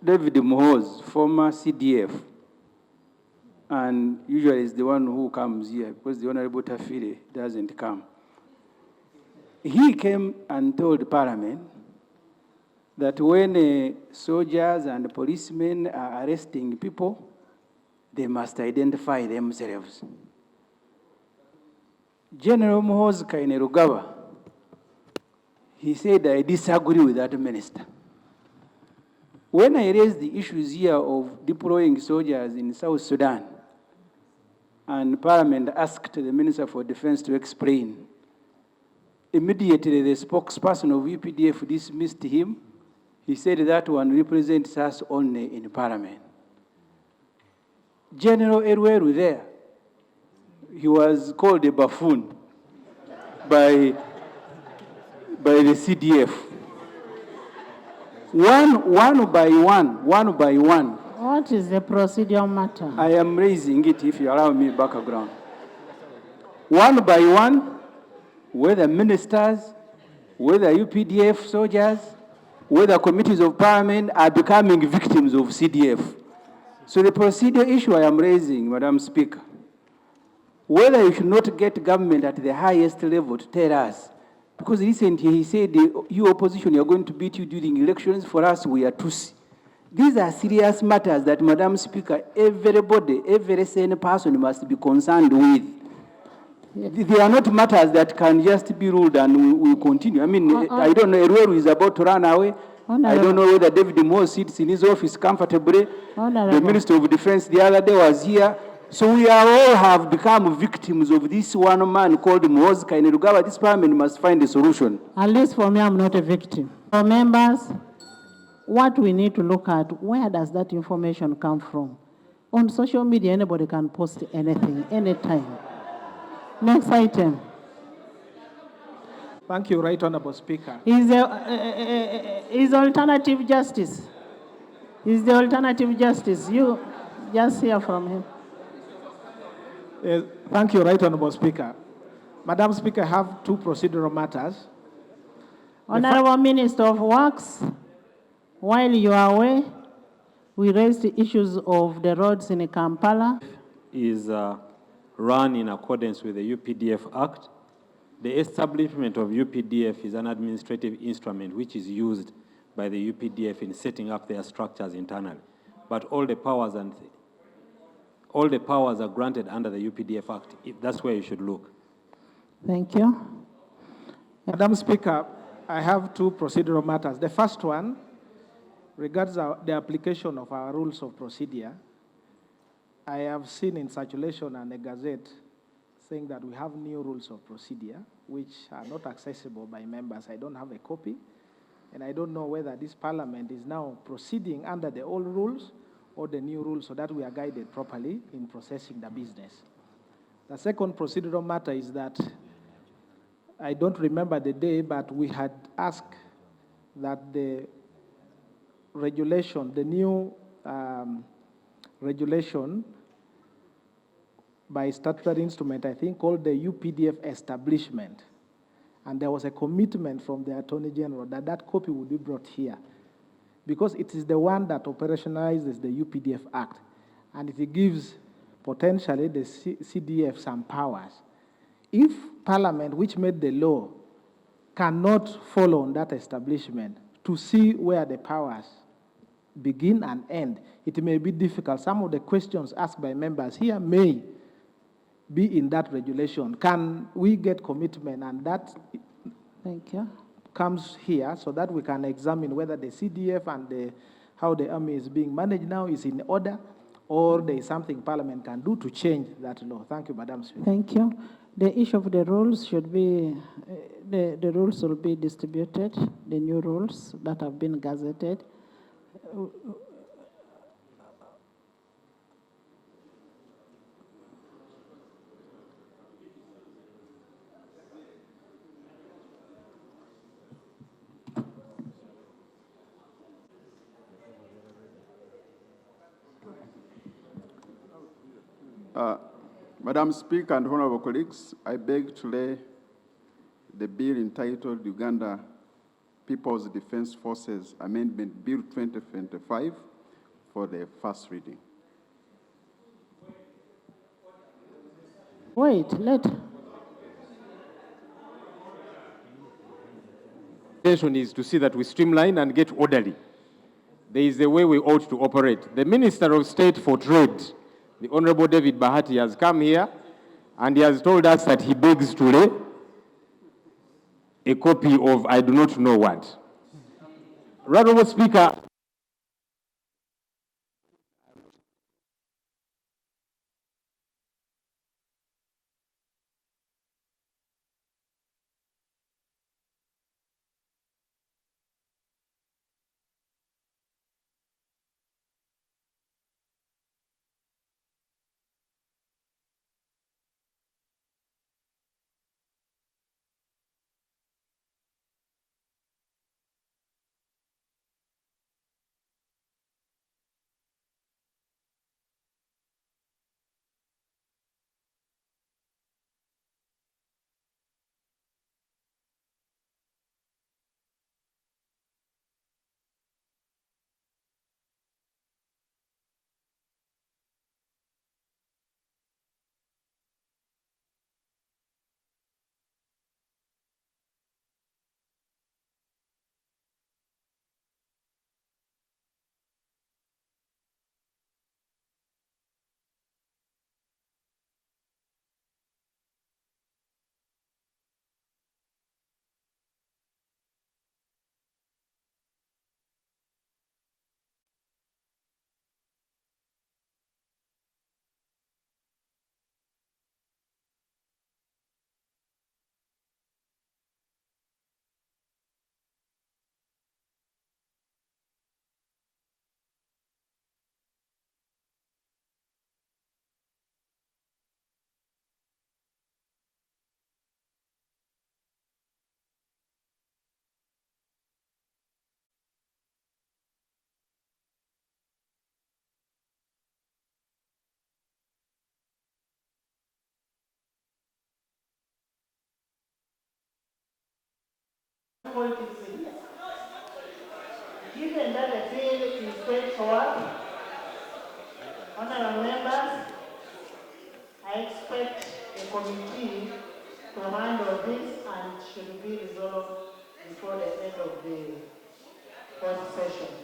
David Mohoz, former CDF, and usually is the one who comes here because the Honorable Tafire doesn't come. He came and told Parliament that when soldiers and policemen are arresting people, they must identify themselves. General Mohoz Kainerugaba, he said, I disagree with that minister. When I raised the issues here of deploying soldiers in South Sudan, and Parliament asked the Minister for Defense to explain, immediately the spokesperson of UPDF dismissed him. He said that one represents us only in Parliament. General Elwelu there, he was called a buffoon by the CDF. One by one. What is the procedural matter? I am raising it if you allow me background. One by one, whether ministers, whether UPDF soldiers, whether committees of Parliament are becoming victims of CDF. So the procedural issue I am raising, Madam Speaker, whether you should not get government at the highest level to tell us, because recently he said, you opposition, you are going to beat you during elections. For us, we are Tutsi. These are serious matters that, Madam Speaker, everybody, every sane person must be concerned with. They are not matters that can just be ruled and will continue. I mean, I don't know, Elwelu is about to run away. I don't know whether David Moore sits in his office comfortably. The Minister of Defense the other day was here. So we are all have become victims of this one man called Mohoz Kainerugaba. This Parliament must find a solution. At least for me, I'm not a victim. For members, what we need to look at, where does that information come from? On social media, anybody can post anything, anytime. Next item. Thank you, Right Honorable Speaker. Is alternative justice? Is the alternative justice? You just hear from him. Thank you, Right Honorable Speaker. Madam Speaker, I have two procedural matters. Honorable Minister of Works, while you are away, we raised the issues of the roads in Kampala. Is run in accordance with the UPDF Act. The establishment of UPDF is an administrative instrument which is used by the UPDF in setting up their structures internally. But all the powers are granted under the UPDF Act. That's where you should look. Thank you. Madam Speaker, I have two procedural matters. The first one regards the application of our rules of procedure. I have seen in circulation and a gazette saying that we have new rules of procedure which are not accessible by members. I don't have a copy, and I don't know whether this Parliament is now proceeding under the old rules or the new rules so that we are guided properly in processing the business. The second procedural matter is that I don't remember the day, but we had asked that the regulation, the new regulation by statutory instrument, I think, called the UPDF establishment. And there was a commitment from the Attorney General that that copy would be brought here, because it is the one that operationalizes the UPDF Act, and it gives potentially the CDF some powers. If Parliament, which made the law, cannot follow on that establishment to see where the powers begin and end, it may be difficult. Some of the questions asked by members here may be in that regulation. Can we get commitment, and that Thank you. comes here so that we can examine whether the CDF and how the army is being managed now is in order, or there is something Parliament can do to change that law. Thank you, Madam Speaker. Thank you. The issue of the rules should be, the rules will be distributed, the new rules that have been gazetted. Madam Speaker and honorable colleagues, I beg to lay the bill entitled Uganda People's Defense Forces Amendment Bill 2025 for the first reading. Wait, Intention is to see that we streamline and get orderly. There is a way we ought to operate. The Minister of State for Trade, the Honorable David Bahati, has come here and he has told us that he begs to lay a copy of I do not know what. Honorable Speaker, given that the bill is straightforward, honorable members, I expect the committee to handle this and should be resolved before the end of the first session.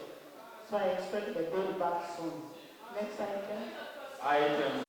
So I expect the bill back soon. Next item.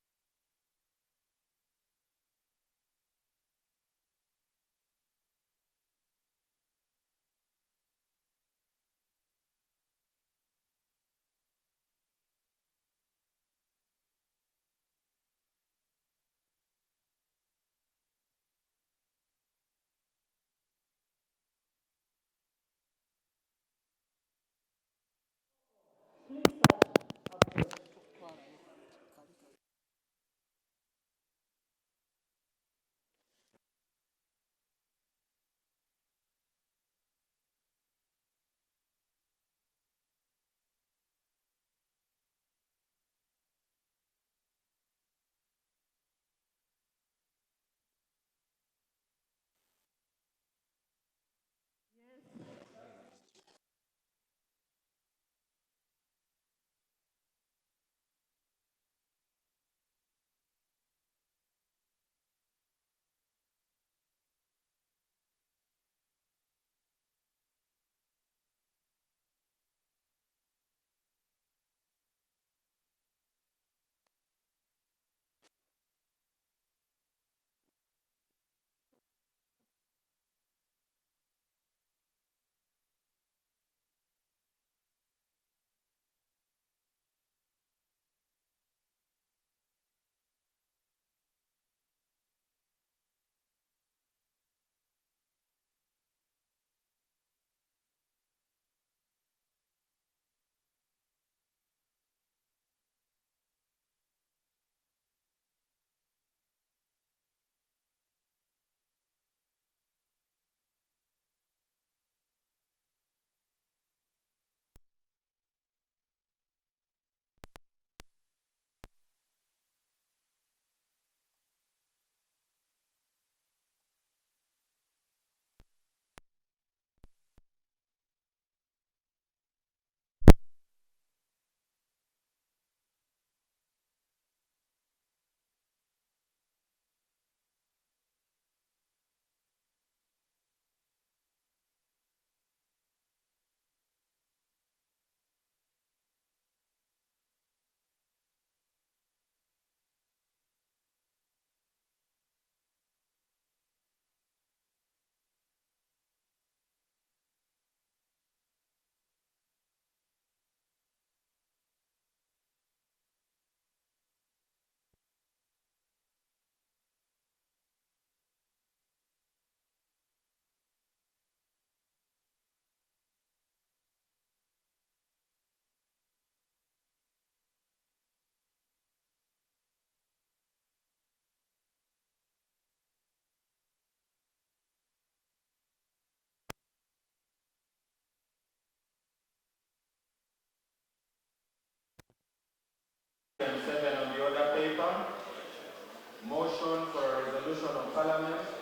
motion for a resolution of Parliament